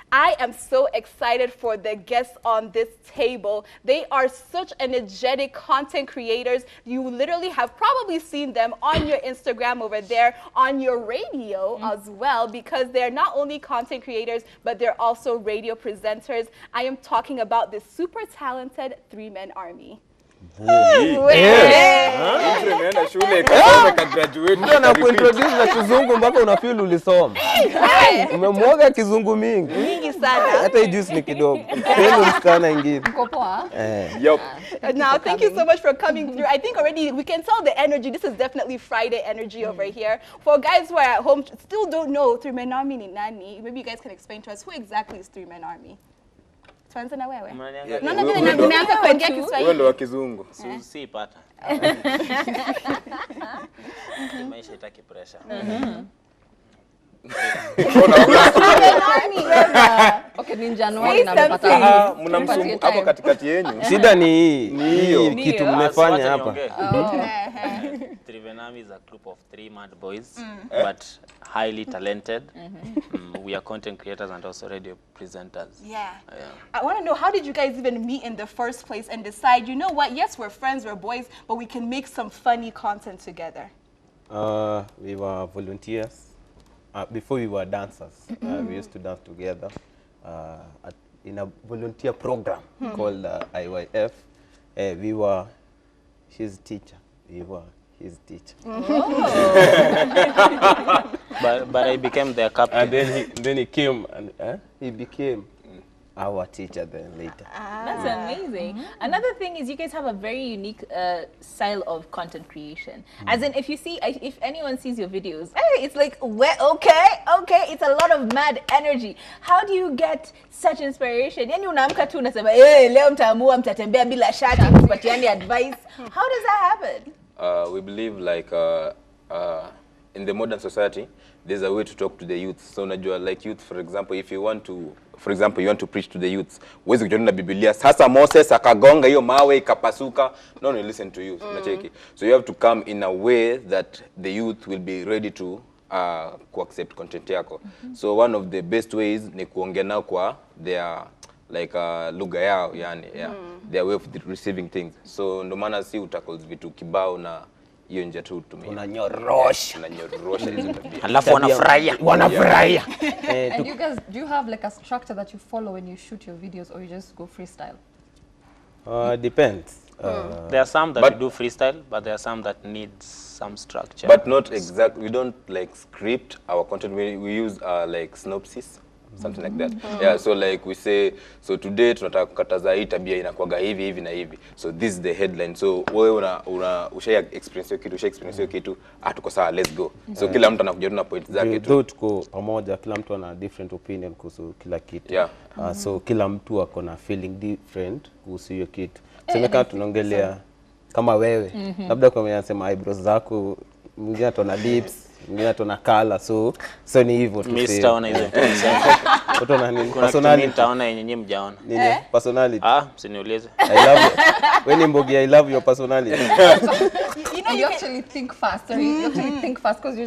I am so excited for the guests on this table. They are such energetic content creators. You literally have probably seen them on your Instagram over there, on your radio as well, because they're not only content creators, but they're also radio presenters. I am talking about this super talented three-man army. Kuintroduce na kizungu mpaka unafeel ulisoma. Umemwaga kizungu mingi sana. Hata juice ni kidogo. Pendo msichana ingine. Mko poa? Yep. Now, thank you so much for coming through. I think already we can tell the energy. This is definitely Friday energy over here. For guys who are at home still don't know three-man army ni nani, maybe you guys can explain to us who exactly is three-man army. Tuanze na wewe. Nimeanza kuongea Kiswahili. Wewe ndo wa kizungu. Si pata. Maisha itaki pressure. Okay, ni Januari na mpata. Mnamsumbu hapo katikati yenu. Shida ni hii kitu mmefanya hapa. Trivenami is a group of 3 mad boys, but highly talented. We are content creators and also radio presenters. Yeah. I want to know, how did you guys even meet in the first place and decide, you know what, yes, we're friends, we're boys, but we can make some funny content together? We were volunteers. Before we were dancers. We used to dance together in a volunteer program called IYF. She's teacher. We were his teacher. But I became their captain. And then he came and he became our teacher then later. That's amazing. Another thing is you guys have a very unique style of content creation. As in, if anyone sees your videos, it's like, okay, it's a lot of mad energy. How do you get such inspiration? Yani unaamka tu unasema, leo mtaamua mtatembea bila shati, mpatiane advice. How does that happen? We believe like in the modern society, there's a way to talk to the youth. So unajua, like youth, for example, if you want to, you want to preach to the youths, huwezi kujiona na Biblia, sasa Moses akagonga hiyo mawe ikapasuka. No, listen to you. Unacheki. So you have to come in a way that the youth will be ready to accept content yako. So one of the best ways ni kuongea nao kwa their like lugha yao, yani, their way of receiving things. So ndo maana si utackle vitu kibao na hiyo nje tu tumia. Unanyorosha hizo tabia. Alafu wanafurahia. And you guys, do you have like a structure that you follow when you shoot your videos, or you just go freestyle? Depends. There are some that we do freestyle, but there are some that need some structure. But not exact. We don't like script our content. We use like synopsis. Something like that. Yeah, so like we say, so today tunataka kukataza hii tabia inakuwaga hivi na hivi. So this is the headline. So wewe usha experience hiyo kitu, tuko sawa, let's go. So kila mtu anakuja na point zake tu. Tuko pamoja, kila mtu ana different opinion kuhusu kila kitu. Yeah. So kila mtu ako na feeling different kuhusu hiyo kitu. Semeka tunaongelea kama wewe. Labda kwa mimi nasema eyebrows zako, mwingine atona lips, mwingine atona color, so ni hivyo tu. Mimi sitaona hizo. Utaona nini? Personality nitaona yenyewe mjaona. Nini? Personality. Usiniulize. I love you. When in Mbogi, I love your personality. You actually think fast. You actually think fast because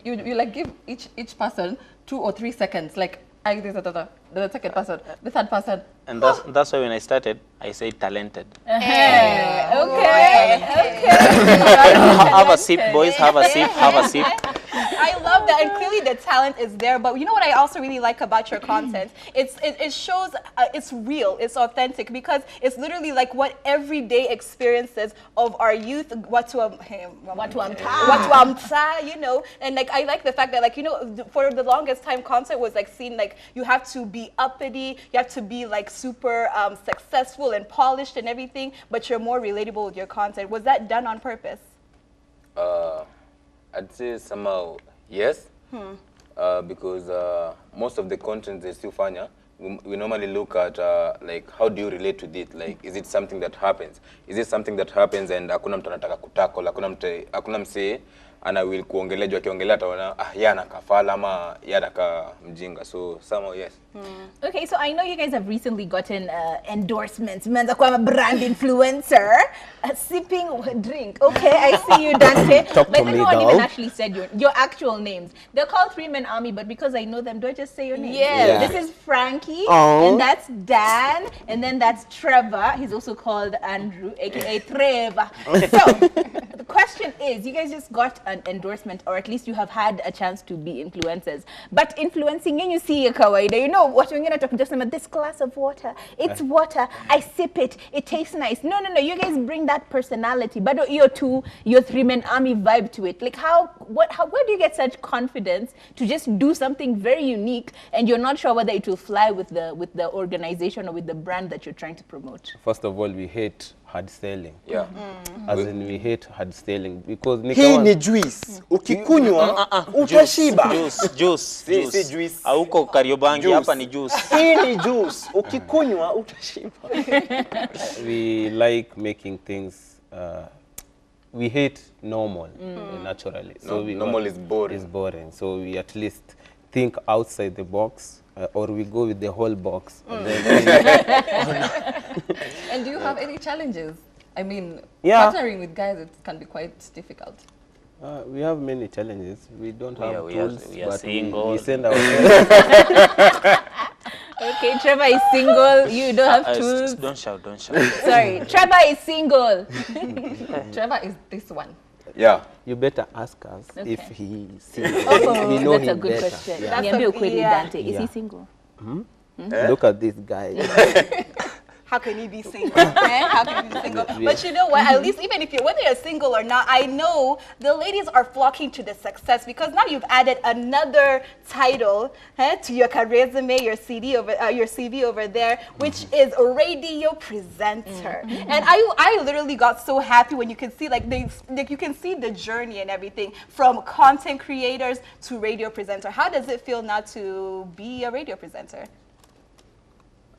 you like give each person 2 or 3 seconds. Like the second person, the third person. And that's why when I started, I said talented. Okay. Have a sip, boys. Have a sip. I love that, and clearly the talent is there. But you know what I also really like about your content? It shows it's real, it's authentic, because it's literally like what everyday experiences of our youth, what you know. And like I like the fact that, like, you know, for the longest time, content was like seen like you have to be uppity, you have to be like super successful and polished and everything, but you're more relatable with your content. Was that done on purpose? I'd say somehow yes, because most of the content they still fanya, we normally look at like how do you relate with it? Like, is it something that happens? Is it something that happens and hakuna mtu anataka kutackle, hakuna msee ana will kuongelea juu akiongelea ataona yeye anakafala ama yeye anaka mjinga, so somehow yes. Okay, so I know you guys have recently gotten endorsements. Menza kwa brand influencer, sipping drink. Okay, I see you, Dante. Talk but to me, no one even girl. actually said your actual names. They're called Three Men Army, but because I know them, do I just say your name? Yes. Yeah. This is Frankie, Oh. and that's Dan, and then that's Trevor. He's also called Andrew, aka Trevor. So the question is, you guys just got an endorsement, or at least you have had a chance to be influencers. But influencing, you see kawaida, you know what we're gonna talk just about this glass of water. It's water. I sip it. It tastes nice. No. You guys bring that personality, but your Three Men Army vibe to it. Like where do you get such confidence to just do something very unique, and you're not sure whether it will fly with the organization or with the brand that you're trying to promote? First of all, we hate hard selling. Yeah. As in, we hate hard selling because Hii ni juice. Ukikunywa utashiba. Juice. Si juice. Auko Kariobangi, Juice. hapa ni juice. Hii ni juice. Ukikunywa utashiba. we like making things we hate normal naturally. So we normal is boring. Is boring. So we at least think outside the box, or we go with the whole box. And then And do you have any challenges? I mean, Yeah. partnering with guys, it can be quite difficult. we have many challenges. We don't have we are tools, single. but we send our Okay, Trevor is single. You don't have tools. Don't shout. Sorry, Trevor is single. Trevor is this one. Yeah. You better ask us Okay. if he sees. Oh, we know that's a him good better. question. Yeah. Niambie ukweli, yeah. Dante. Is he Yeah. single? Look at this guy. How can he be single? How can he be single? But you know what? At least even if whether you're single or not, I know the ladies are flocking to the success because now you've added another title to your resume, your CV over there, which is radio presenter. And I literally got so happy when you can see you can see the journey and everything from content creators to radio presenter. How does it feel now to be a radio presenter?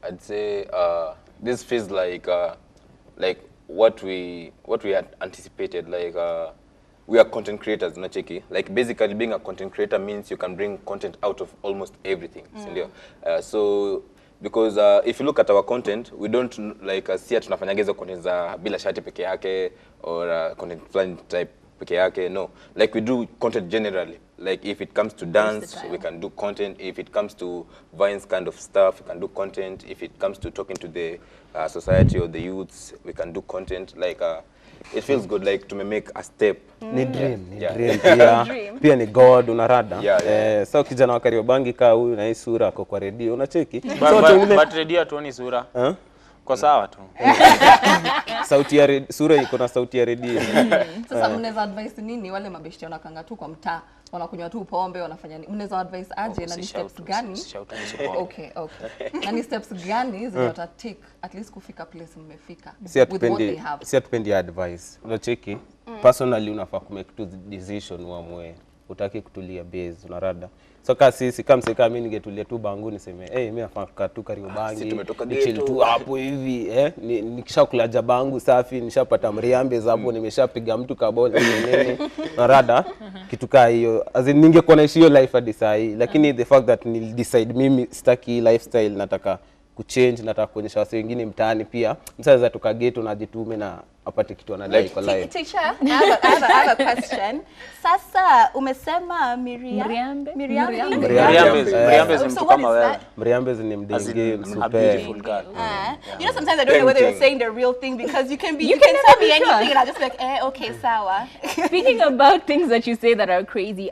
I'd say this feels like what we had anticipated. We are content creators, not checky. Like basically, being a content creator means you can bring content out of almost everything. So because if you look at our content, we don't see tunafanya hizo content za bila shati peke yake or content plan type peke yake. No, like we do content generally. Like if it comes to dance, we can do content. If it comes to Vines kind of stuff, we can do content. If it comes to talking to the society or the youths, we can do content. It feels good, like to make a step. Ni dream, ni Yeah. dream. Pia ni God, unarada. Yeah. So kijana wa Kariobangi kaa huyu na hii sura ako kwa redio, unacheki? But radio hatuoni sura. Kwa sawa tu. Sauti ya sura iko na sauti ya redio. Sasa mnaweza advice nini wale mabeshte wanakanga tu kwa mtaa, wanakunywa tu pombe, wanafanya nini? Mnaweza advice aje na ni steps gani? Okay. Na ni steps gani zinaweza take at least kufika place mmefika with what they have? Si atupendi advice. Unacheki? Personally unafaa kumake to decision uamue. Utaki kutulia base, unarada. So kasi kama mimi ningetulia tu bangu niseme mimi nafaka tu Kariobangi chill tu hapo hivi nikishakula jabangu safi nishapata mriambe hapo nimeshapiga mtu kaboli nene narada kitu kaa hiyo as in ningekuwa naishi hiyo life hadi saa hii lakini the fact that nil decide mimi sitaki lifestyle nataka kuchange nataka kuonyesha watu wengine mtaani pia msaweza tukageto na jitume na apate kitu anadai kwa life. Teacher, I have a question. Sasa umesema Mriambe. Mriambe is mtu kama wewe. Mriambe ni mdenge A beautiful girl. You know, sometimes I don't know whether you're saying the real thing because you can tell me anything and I'll just be like, okay, sawa. Speaking about things that you say that are crazy,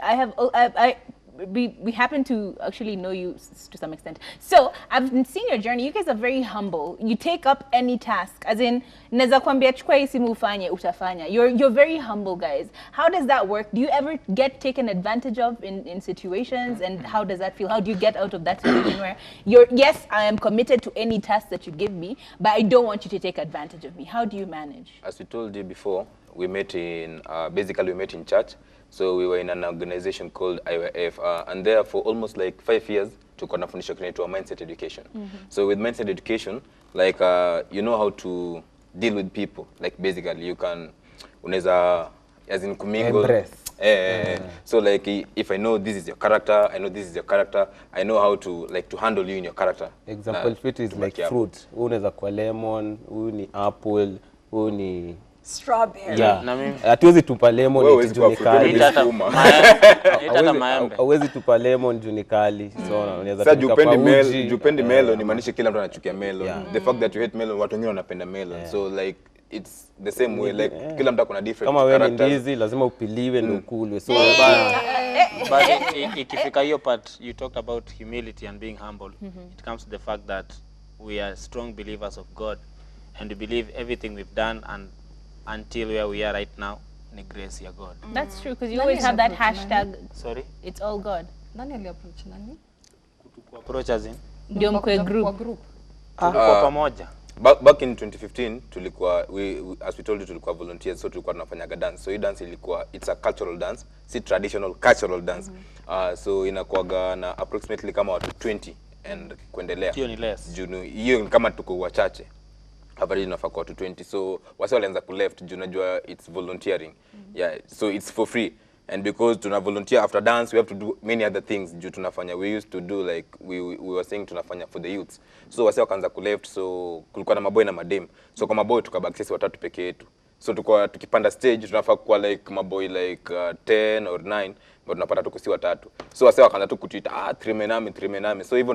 we happen to actually know you to some extent. So I've seen your journey. You guys are very humble. You take up any task. As in, neza kwambia chukua hii simu ufanye, utafanya. You're very humble, guys. How does that work? Do you ever get taken advantage of in situations? And how does that feel? How do you get out of that situation where yes, I am committed to any task that you give me, but I don't want you to take advantage of me. How do you manage? As we told you before, we met in church. So we were in an organization called IYF, and there for almost like 5 years, tuko nafundisha to mindset education. So with mindset education, you know how to deal with people. Like basically, you can, unaweza, as in kumingle, So like if I know this is your character, I know this is your character, I know how to like to handle you in your character. Example fit is like fruit. Huyu unaweza kwa lemon, huyu ni apple, huyu ni strawberry. yeah. Na mimi Hatuwezi tupa lemon eti juu ni kali. hata maembe. Hauwezi tupa lemon juu ni kali. So unaweza Sasa tupa jupendi melon imaanisha kila mtu anachukia melon. The fact that you hate melon, watu wengine wanapenda melon. So like it's the same way like kila mtu akona different kama wewe ni characters. ndizi lazima upiliwe ndio ukulwe. So But ikifika hiyo part you talked about humility and being humble. It comes to the fact that we are strong believers of God and we believe everything we've done and until where we are right now ni grace ya God. That's true because you always have that hashtag. Sorry? It's all God. Nani aliapproach nani? Approach as in? Ndio mkwe group. Tulikuwa pamoja. Back in 2015 tulikuwa as we told you tulikuwa volunteers, so tulikuwa tunafanyaga dance. So hii dance ilikuwa it's a cultural dance, si traditional cultural dance. So inakuwaga na approximately kama watu 20 and kuendelea. Hiyo ni less. Hiyo kama tuko wachache. Average inafaa kwa watu 20. So wase walianza ku left juu unajua it's volunteering. Yeah, so it's for free. And because tuna volunteer after dance, we have to do many other things. Juu tunafanya, we used to do like we were saying tunafanya for the youths. So wase wakaanza ku left, so kulikuwa na maboy na madem. So kwa maboy tukabaki sisi watatu peke yetu. So tukipanda stage tunafaa kuwa like maboy like 10 or 9, but tunapata tuko si watatu. So wase wakaanza tu kutuita three men. So hivyo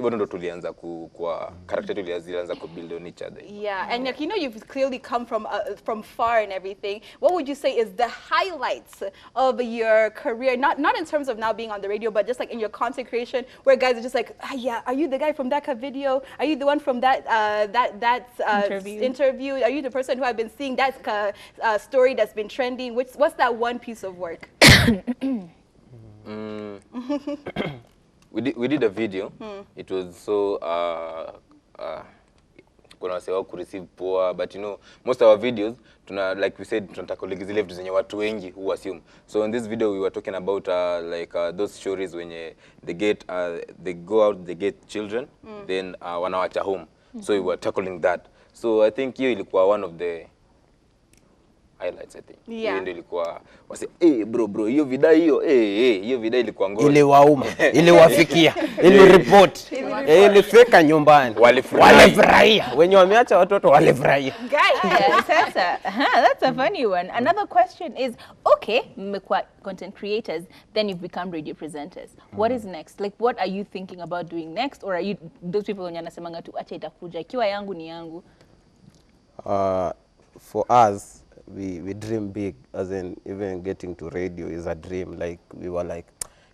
ndo tulianza kwa character tulianza ku build on each other. Yeah, and like, you know, you've clearly come from far and everything. What would you say is the highlights of your career? Not in terms of now being on the radio, but just like in your content creation, where guys are just like, yeah, are you the guy from that video? Are you the one from that interview? Are you the person who I've been seeing that story that's been trending? What's that one piece of work? We did a video. It was so kuna wase wao ku receive poa, but you know most of our videos like we said tunataka kulegeza zile vitu zenye watu wengi who assume. So in this video we were talking about those stories when they go out, they get children, then wanawacha home. So we were tackling that. So I think hiyo ilikuwa one of the highlights, I think. Yeah. Ndio ilikuwa wase bro hiyo vida hiyo vida ilikuwa ngori. ile wauma ile wafikia ile report ile feka nyumbani walifurahia wenye wameacha watoto walifurahia. Guys, that's a funny one. Another question is, okay, mmekuwa content creators, then you've become radio presenters. What is next? Like, what are you thinking about doing next? Or are you those people wenye wanasemanga tu acha itakuja, ikiwa yangu ni yangu? For us, we dream big, as in even getting to radio is a dream. Like we were like,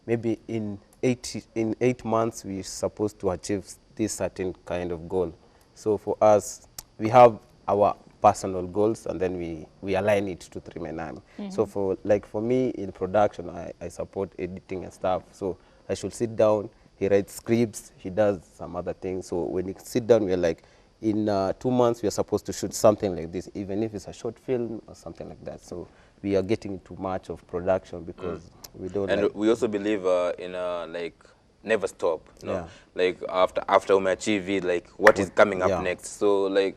maybe in 8 months we're supposed to achieve this certain kind of goal. So for us, we have our personal goals and then we align it to 3 So for me in production, I support editing and stuff. So I should sit down, he writes scripts, he does some other things. So when you sit down, we're like, in 2 months we are supposed to shoot something like this, even if it's a short film or something like that. So we are getting too much of production because we don't. And we also believe in like never stop. No? Yeah. Like after we achieve it, like what is coming up next. So like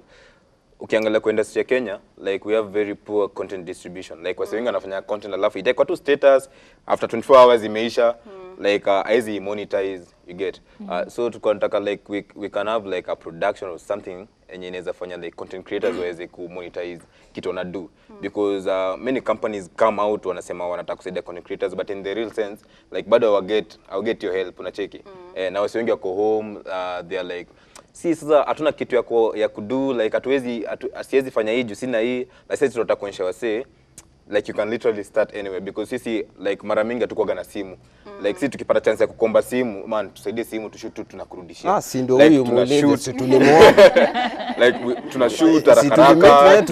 ukiangalia kwa industry ya Kenya, like we have very poor content distribution. Like wase wengi wanafanya content alafu itakuwa tu status after 24 hours imeisha. Like easy monetize, you get. So tunataka like we can have like a production or something enye inaweza fanya like content creators waweze ku monetize kitu wana do, because many companies come out wanasema wanataka kusaidia content creators, but in the real sense like bado I'll get your help, unacheki. Na wase wengi wako home, they are like sasa hatuna kitu ya kudo, like asiwezi fanya hii juu sina hii, na sasa tunataka kuonyesha wase like you can literally start anywhere, because sisi like mara mingi hatukuwa na simu. Like sisi tukipata chance ya kukomba simu, man tusaidie simu tushoot tunakurudishia. Si ndio huyu muulize tulimuona. Like tuna shoot haraka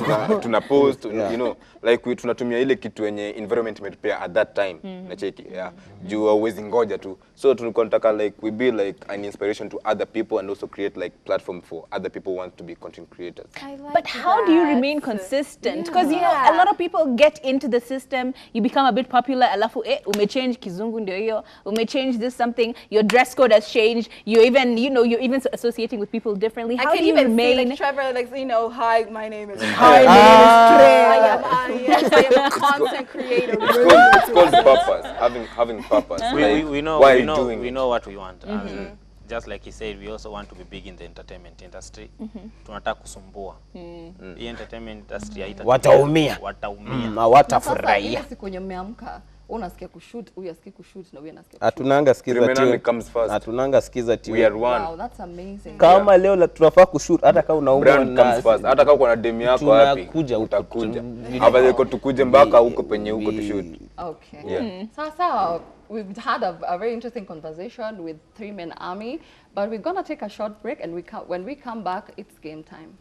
tuna post, you know, like tunatumia ile kitu yenye environment imetupea at that time. Nacheki, juu hauwezi ngoja tu. So tulikuwa tunataka like we be like an inspiration to other people and also create like platform for other people who want to be content creators. But how do you remain consistent? Because you know a lot of people get into the system, you become a bit popular, alafu umechange kizungu ndio hiyo, umechange this something, your dress code has changed, you're even associating with people differently. How I do can you even remain? see like Trevor, like, you know, hi, my name is Hi, my name is Trey. I am a content creator. It's called purpose. Having purpose. We know why we are know you doing we it? know what we want. And just like he said, we also want to be big in the entertainment industry. Tunataka kusumbua. Hii entertainment industry haita Wataumia. wataumia. Na Hawatafurahia. ile siku yenye mmeamka, unasikia kushoot, huyu asikia kushoot na huyu anasikia kushoot. Hatunanga skiza Criminality tune. comes first. Hatunanga skiza tune. We are one. Wow, that's amazing. Kama leo tunafaa kushoot hata kama unaumwa Brand comes first. Hata kama uko na demu yako wapi, tunakuja utakuja. Afadhali tukuje mpaka huko penye huko tushoot. Okay. Yeah. Sasa, we've had a very interesting conversation with 3 Men Army, but we're gonna take a short break, and when we come back, it's game time.